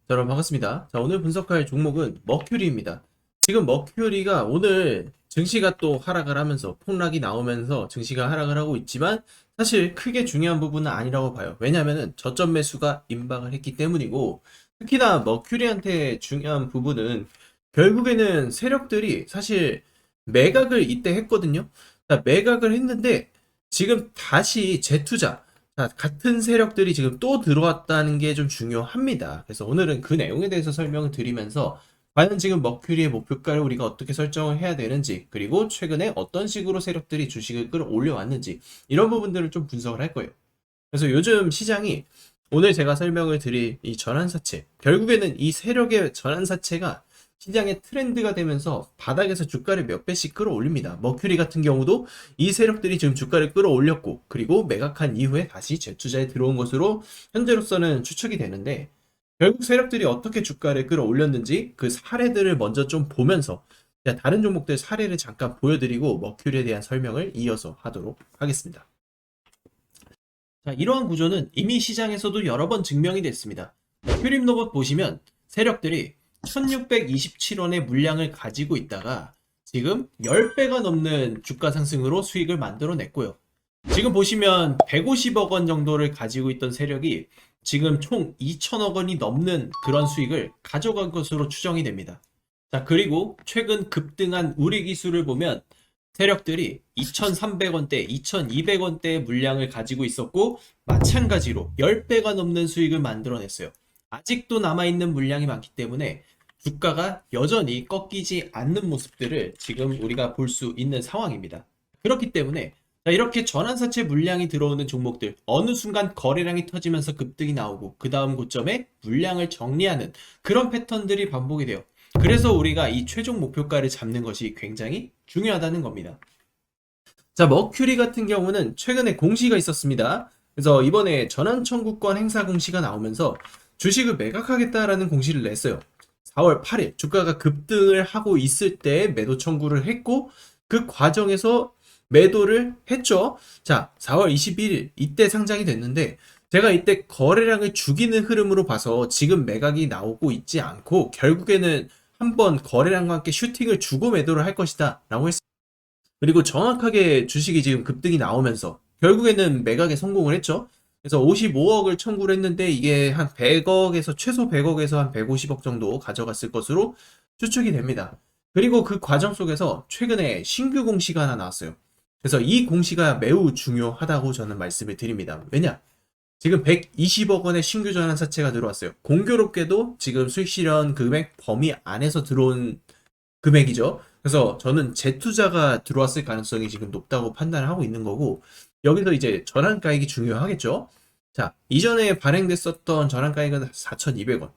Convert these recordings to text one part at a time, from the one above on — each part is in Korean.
자, 여러분 반갑습니다. 자, 오늘 분석할 종목은 머큐리입니다. 지금 머큐리가 오늘 증시가 또 하락을 하면서 폭락이 나오면서 증시가 하락을 하고 있지만 사실 크게 중요한 부분은 아니라고 봐요. 왜냐하면은 저점 매수가 임박을 했기 때문이고, 특히나 머큐리한테 중요한 부분은 결국에는 세력들이 사실 매각을 이때 했거든요. 자, 매각을 했는데 지금 다시 재투자, 자, 같은 세력들이 지금 또 들어왔다는 게 좀 중요합니다. 그래서 오늘은 그 내용에 대해서 설명을 드리면서 과연 지금 머큐리의 목표가를 우리가 어떻게 설정을 해야 되는지, 그리고 최근에 어떤 식으로 세력들이 주식을 끌어올려 왔는지, 이런 부분들을 좀 분석을 할 거예요. 그래서 요즘 시장이 오늘 제가 설명을 드릴 이 전환사채, 결국에는 이 세력의 전환사채가 시장의 트렌드가 되면서 바닥에서 주가를 몇 배씩 끌어올립니다. 머큐리 같은 경우도 이 세력들이 지금 주가를 끌어올렸고, 그리고 매각한 이후에 다시 재투자에 들어온 것으로 현재로서는 추측이 되는데, 결국 세력들이 어떻게 주가를 끌어올렸는지 그 사례들을 먼저 좀 보면서 다른 종목들 사례를 잠깐 보여드리고 머큐리에 대한 설명을 이어서 하도록 하겠습니다. 자, 이러한 구조는 이미 시장에서도 여러 번 증명이 됐습니다. 큐림 로봇 보시면 세력들이 1627원의 물량을 가지고 있다가 지금 10배가 넘는 주가 상승으로 수익을 만들어냈고요. 지금 보시면 150억 원 정도를 가지고 있던 세력이 지금 총 2천억 원이 넘는 그런 수익을 가져간 것으로 추정이 됩니다. 자, 그리고 최근 급등한 우리 기술을 보면 세력들이 2,300원대, 2,200원대의 물량을 가지고 있었고 마찬가지로 10배가 넘는 수익을 만들어냈어요. 아직도 남아있는 물량이 많기 때문에 주가가 여전히 꺾이지 않는 모습들을 지금 우리가 볼 수 있는 상황입니다. 그렇기 때문에 이렇게 전환사채 물량이 들어오는 종목들 어느 순간 거래량이 터지면서 급등이 나오고 그 다음 고점에 물량을 정리하는 그런 패턴들이 반복이 돼요. 그래서 우리가 이 최종 목표가를 잡는 것이 굉장히 중요하다는 겁니다. 자, 머큐리 같은 경우는 최근에 공시가 있었습니다. 그래서 이번에 전환 청구권 행사 공시가 나오면서 주식을 매각하겠다라는 공시를 냈어요. 4월 8일 주가가 급등을 하고 있을 때 매도 청구를 했고, 그 과정에서 매도를 했죠. 자, 4월 21일 이때 상장이 됐는데 제가 이때 거래량을 죽이는 흐름으로 봐서 지금 매각이 나오고 있지 않고 결국에는 한번 거래량과 함께 슈팅을 주고 매도를 할 것이다 라고 했습니다. 그리고 정확하게 주식이 지금 급등이 나오면서 결국에는 매각에 성공을 했죠. 그래서 55억을 청구를 했는데 이게 한 100억에서 최소 100억에서 한 150억 정도 가져갔을 것으로 추측이 됩니다. 그리고 그 과정 속에서 최근에 신규 공시가 하나 나왔어요. 그래서 이 공시가 매우 중요하다고 저는 말씀을 드립니다. 왜냐? 지금 120억 원의 신규 전환사채가 들어왔어요. 공교롭게도 지금 수익 실현 금액 범위 안에서 들어온 금액이죠. 그래서 저는 재투자가 들어왔을 가능성이 지금 높다고 판단을 하고 있는 거고, 여기서 이제 전환가액이 중요하겠죠. 자, 이전에 발행됐었던 전환가액은 4,200원.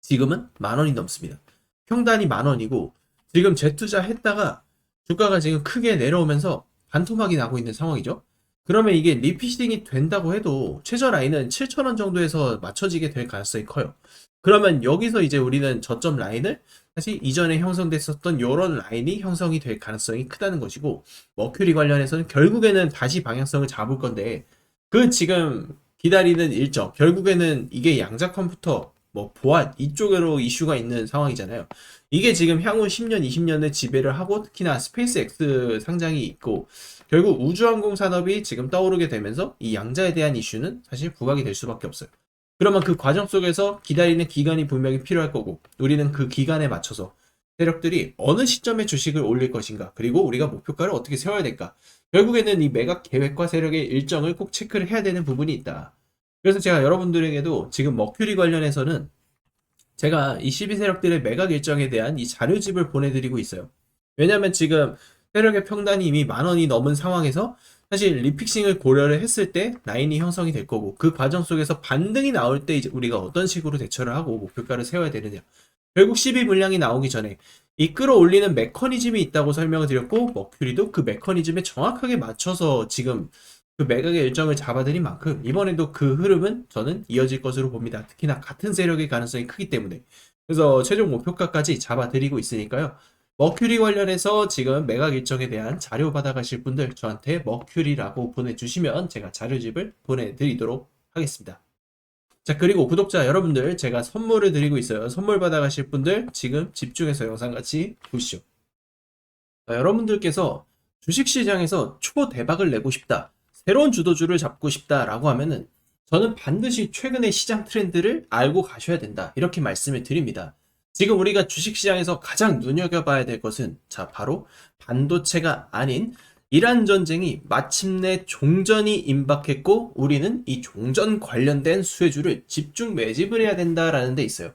지금은 만 원이 넘습니다. 평단이 만 원이고, 지금 재투자 했다가 주가가 지금 크게 내려오면서 반토막이 나고 있는 상황이죠. 그러면 이게 리피싱이 된다고 해도 최저 라인은 7,000원 정도에서 맞춰지게 될 가능성이 커요. 그러면 여기서 이제 우리는 저점 라인을 사실 이전에 형성됐었던 이런 라인이 형성이 될 가능성이 크다는 것이고, 머큐리 관련해서는 결국에는 다시 방향성을 잡을 건데 그 지금 기다리는 일정, 결국에는 이게 양자 컴퓨터 뭐 보안 이쪽으로 이슈가 있는 상황이잖아요. 이게 지금 향후 10년, 20년을 지배를 하고, 특히나 스페이스 X 상장이 있고 결국 우주항공 산업이 지금 떠오르게 되면서 이 양자에 대한 이슈는 사실 부각이 될 수밖에 없어요. 그러면 그 과정 속에서 기다리는 기간이 분명히 필요할 거고, 우리는 그 기간에 맞춰서 세력들이 어느 시점에 주식을 올릴 것인가, 그리고 우리가 목표가를 어떻게 세워야 될까, 결국에는 이 매각 계획과 세력의 일정을 꼭 체크를 해야 되는 부분이 있다. 그래서 제가 여러분들에게도 지금 머큐리 관련해서는 제가 이 12세력들의 매각 일정에 대한 이 자료집을 보내드리고 있어요. 왜냐면 지금 세력의 평단이 이미 만 원이 넘은 상황에서 사실 리픽싱을 고려를 했을 때 라인이 형성이 될 거고, 그 과정 속에서 반등이 나올 때 이제 우리가 어떤 식으로 대처를 하고 목표가를 세워야 되느냐, 결국 12 물량이 나오기 전에 이 끌어올리는 메커니즘이 있다고 설명을 드렸고, 머큐리도 그 메커니즘에 정확하게 맞춰서 지금 그 매각의 일정을 잡아들인 만큼 이번에도 그 흐름은 저는 이어질 것으로 봅니다. 특히나 같은 세력의 가능성이 크기 때문에. 그래서 최종 목표가까지 잡아드리고 있으니까요. 머큐리 관련해서 지금 매각 일정에 대한 자료 받아가실 분들 저한테 머큐리라고 보내주시면 제가 자료집을 보내드리도록 하겠습니다. 자, 그리고 구독자 여러분들, 제가 선물을 드리고 있어요. 선물 받아가실 분들 지금 집중해서 영상 같이 보시죠. 자, 여러분들께서 주식시장에서 초대박을 내고 싶다, 새로운 주도주를 잡고 싶다라고 하면은 저는 반드시 최근의 시장 트렌드를 알고 가셔야 된다, 이렇게 말씀을 드립니다. 지금 우리가 주식시장에서 가장 눈여겨봐야 될 것은 바로 반도체가 아닌 이란 전쟁이 마침내 종전이 임박했고 우리는 이 종전 관련된 수혜주를 집중 매집을 해야 된다라는 데 있어요.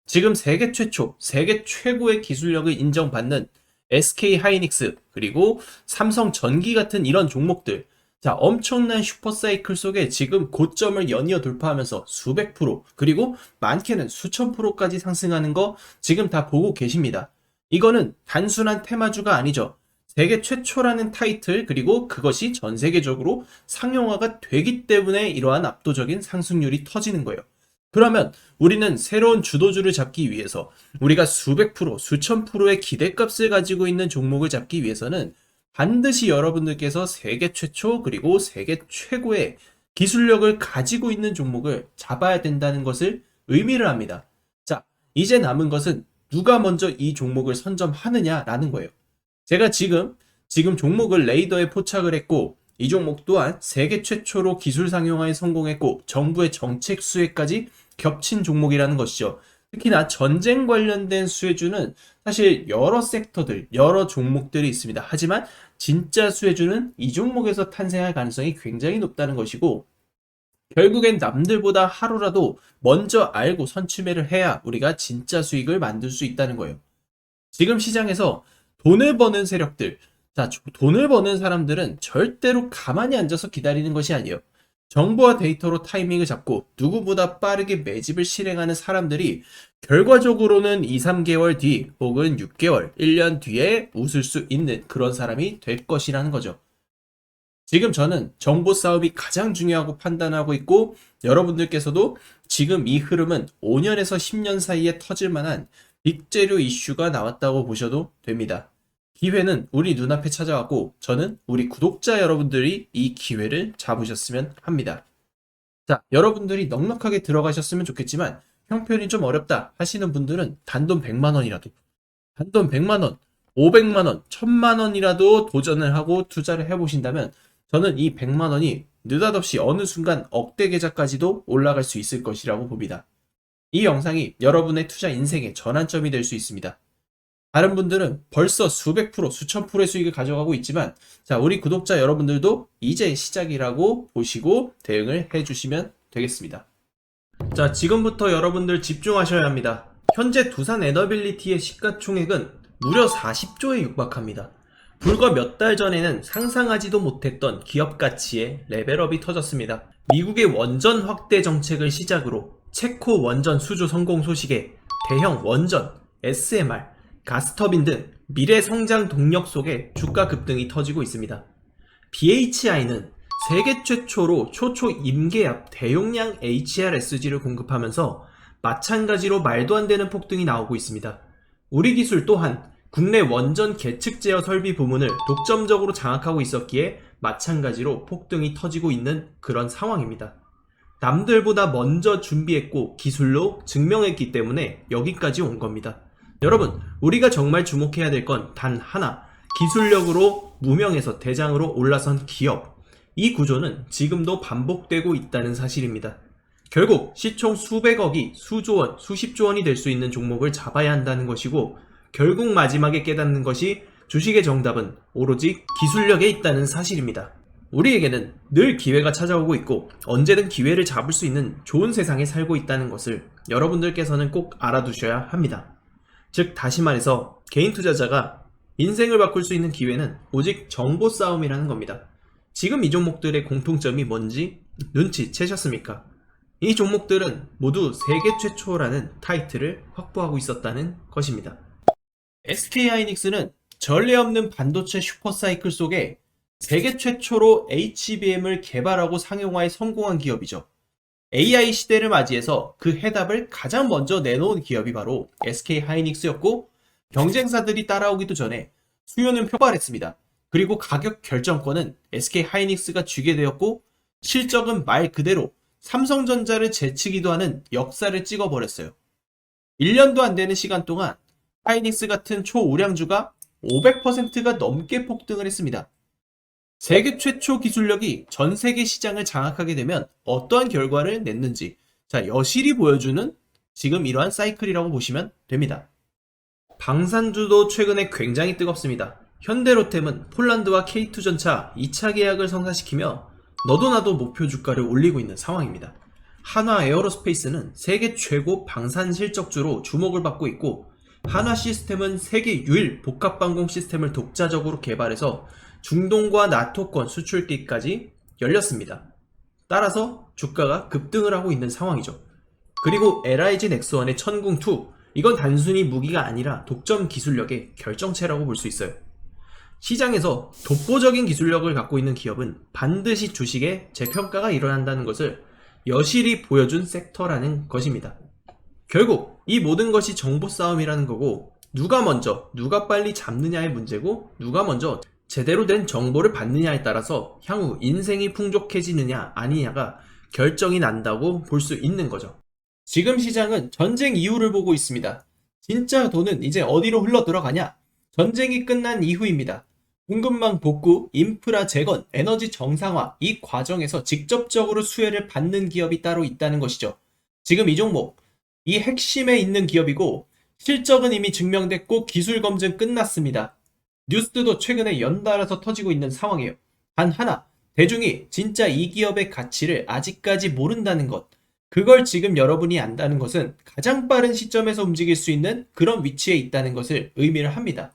지금 세계 최초, 세계 최고의 기술력을 인정받는 SK 하이닉스, 그리고 삼성 전기 같은 이런 종목들, 엄청난 슈퍼사이클 속에 지금 고점을 연이어 돌파하면서 수백 프로, 그리고 많게는 수천 프로까지 상승하는 거 지금 다 보고 계십니다. 이거는 단순한 테마주가 아니죠. 세계 최초라는 타이틀, 그리고 그것이 전 세계적으로 상용화가 되기 때문에 이러한 압도적인 상승률이 터지는 거예요. 그러면 우리는 새로운 주도주를 잡기 위해서, 우리가 수백 프로, 수천 프로의 기대값을 가지고 있는 종목을 잡기 위해서는 반드시 여러분들께서 세계 최초 그리고 세계 최고의 기술력을 가지고 있는 종목을 잡아야 된다는 것을 의미를 합니다. 자, 이제 남은 것은 누가 먼저 이 종목을 선점하느냐라는 거예요. 제가 지금 종목을 레이더에 포착을 했고, 이 종목 또한 세계 최초로 기술 상용화에 성공했고 정부의 정책 수혜까지 겹친 종목이라는 것이죠. 특히나 전쟁 관련된 수혜주는 사실 여러 섹터들, 여러 종목들이 있습니다. 하지만 진짜 수혜주는 이 종목에서 탄생할 가능성이 굉장히 높다는 것이고, 결국엔 남들보다 하루라도 먼저 알고 선취매를 해야 우리가 진짜 수익을 만들 수 있다는 거예요. 지금 시장에서 돈을 버는 세력들, 돈을 버는 사람들은 절대로 가만히 앉아서 기다리는 것이 아니에요. 정보와 데이터로 타이밍을 잡고 누구보다 빠르게 매집을 실행하는 사람들이 결과적으로는 2, 3개월 뒤 혹은 6개월, 1년 뒤에 웃을 수 있는 그런 사람이 될 것이라는 거죠. 지금 저는 정보 싸움이 가장 중요하고 판단하고 있고, 여러분들께서도 지금 이 흐름은 5년에서 10년 사이에 터질 만한 빅재료 이슈가 나왔다고 보셔도 됩니다. 기회는 우리 눈앞에 찾아왔고 저는 우리 구독자 여러분들이 이 기회를 잡으셨으면 합니다. 자, 여러분들이 넉넉하게 들어가셨으면 좋겠지만 형편이 좀 어렵다 하시는 분들은 단돈 100만원이라도, 단돈 100만원, 500만원, 1000만원이라도 도전을 하고 투자를 해보신다면 저는 이 100만원이 느닷없이 어느 순간 억대 계좌까지도 올라갈 수 있을 것이라고 봅니다. 이 영상이 여러분의 투자 인생의 전환점이 될 수 있습니다. 다른 분들은 벌써 수백 프로, 수천 프로의 수익을 가져가고 있지만, 우리 구독자 여러분들도 이제 시작이라고 보시고 대응을 해주시면 되겠습니다. 자, 지금부터 여러분들 집중하셔야 합니다. 현재 두산 에너빌리티의 시가총액은 무려 40조에 육박합니다. 불과 몇 달 전에는 상상하지도 못했던 기업 가치의 레벨업이 터졌습니다. 미국의 원전 확대 정책을 시작으로 체코 원전 수주 성공 소식에 대형 원전, SMR, 가스터빈 등 미래 성장 동력 속에 주가 급등이 터지고 있습니다. BHI는 세계 최초로 초초 임계압 대용량 HRSG를 공급하면서 마찬가지로 말도 안 되는 폭등이 나오고 있습니다. 우리 기술 또한 국내 원전 계측 제어 설비 부문을 독점적으로 장악하고 있었기에 마찬가지로 폭등이 터지고 있는 그런 상황입니다. 남들보다 먼저 준비했고 기술로 증명했기 때문에 여기까지 온 겁니다. 여러분, 우리가 정말 주목해야 될 건 단 하나, 기술력으로 무명에서 대장으로 올라선 기업. 이 구조는 지금도 반복되고 있다는 사실입니다. 결국 시총 수백억이 수조원, 수십조원이 될 수 있는 종목을 잡아야 한다는 것이고, 결국 마지막에 깨닫는 것이 주식의 정답은 오로지 기술력에 있다는 사실입니다. 우리에게는 늘 기회가 찾아오고 있고 언제든 기회를 잡을 수 있는 좋은 세상에 살고 있다는 것을 여러분들께서는 꼭 알아두셔야 합니다. 즉, 다시 말해서 개인 투자자가 인생을 바꿀 수 있는 기회는 오직 정보 싸움이라는 겁니다. 지금 이 종목들의 공통점이 뭔지 눈치채셨습니까? 이 종목들은 모두 세계 최초라는 타이틀을 확보하고 있었다는 것입니다. SK하이닉스는 전례 없는 반도체 슈퍼사이클 속에 세계 최초로 HBM을 개발하고 상용화에 성공한 기업이죠. AI 시대를 맞이해서 그 해답을 가장 먼저 내놓은 기업이 바로 SK하이닉스였고, 경쟁사들이 따라오기도 전에 수요는 폭발했습니다. 그리고 가격 결정권은 SK하이닉스가 쥐게 되었고, 실적은 말 그대로 삼성전자를 제치기도 하는 역사를 찍어버렸어요. 1년도 안 되는 시간 동안 하이닉스 같은 초우량주가 500%가 넘게 폭등을 했습니다. 세계 최초 기술력이 전 세계 시장을 장악하게 되면 어떠한 결과를 냈는지 자, 여실히 보여주는 지금 이러한 사이클이라고 보시면 됩니다. 방산주도 최근에 굉장히 뜨겁습니다. 현대로템은 폴란드와 K2전차 2차 계약을 성사시키며 너도 나도 목표 주가를 올리고 있는 상황입니다. 한화 에어로스페이스는 세계 최고 방산 실적주로 주목을 받고 있고 한화 시스템은 세계 유일 복합방공 시스템을 독자적으로 개발해서 중동과 나토권 수출기까지 열렸습니다. 따라서 주가가 급등을 하고 있는 상황이죠. 그리고 LIG 넥스원의 천궁2 이건 단순히 무기가 아니라 독점 기술력의 결정체라고 볼 수 있어요. 시장에서 독보적인 기술력을 갖고 있는 기업은 반드시 주식에 재평가가 일어난다는 것을 여실히 보여준 섹터라는 것입니다. 결국 이 모든 것이 정보 싸움이라는 거고 누가 먼저 누가 빨리 잡느냐의 문제고 누가 먼저 제대로 된 정보를 받느냐에 따라서 향후 인생이 풍족해지느냐 아니냐가 결정이 난다고 볼 수 있는 거죠. 지금 시장은 전쟁 이후를 보고 있습니다. 진짜 돈은 이제 어디로 흘러 들어가냐? 전쟁이 끝난 이후입니다. 공급망 복구, 인프라 재건, 에너지 정상화 이 과정에서 직접적으로 수혜를 받는 기업이 따로 있다는 것이죠. 지금 이 종목, 이 핵심에 있는 기업이고 실적은 이미 증명됐고 기술 검증 끝났습니다. 뉴스도 최근에 연달아서 터지고 있는 상황이에요. 단 하나, 대중이 진짜 이 기업의 가치를 아직까지 모른다는 것. 그걸 지금 여러분이 안다는 것은 가장 빠른 시점에서 움직일 수 있는 그런 위치에 있다는 것을 의미를 합니다.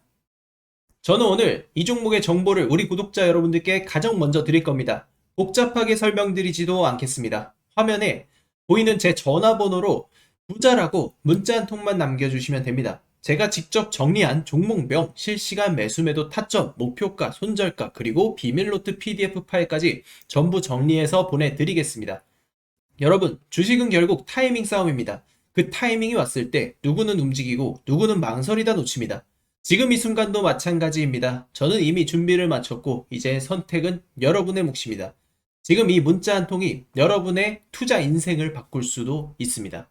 저는 오늘 이 종목의 정보를 우리 구독자 여러분들께 가장 먼저 드릴 겁니다. 복잡하게 설명드리지도 않겠습니다. 화면에 보이는 제 전화번호로 부자라고 문자 한 통만 남겨주시면 됩니다. 제가 직접 정리한 종목명, 실시간 매수매도 타점, 목표가, 손절가, 그리고 비밀노트 PDF 파일까지 전부 정리해서 보내드리겠습니다. 여러분, 주식은 결국 타이밍 싸움입니다. 그 타이밍이 왔을 때 누구는 움직이고 누구는 망설이다 놓칩니다. 지금 이 순간도 마찬가지입니다. 저는 이미 준비를 마쳤고 이제 선택은 여러분의 몫입니다. 지금 이 문자 한 통이 여러분의 투자 인생을 바꿀 수도 있습니다.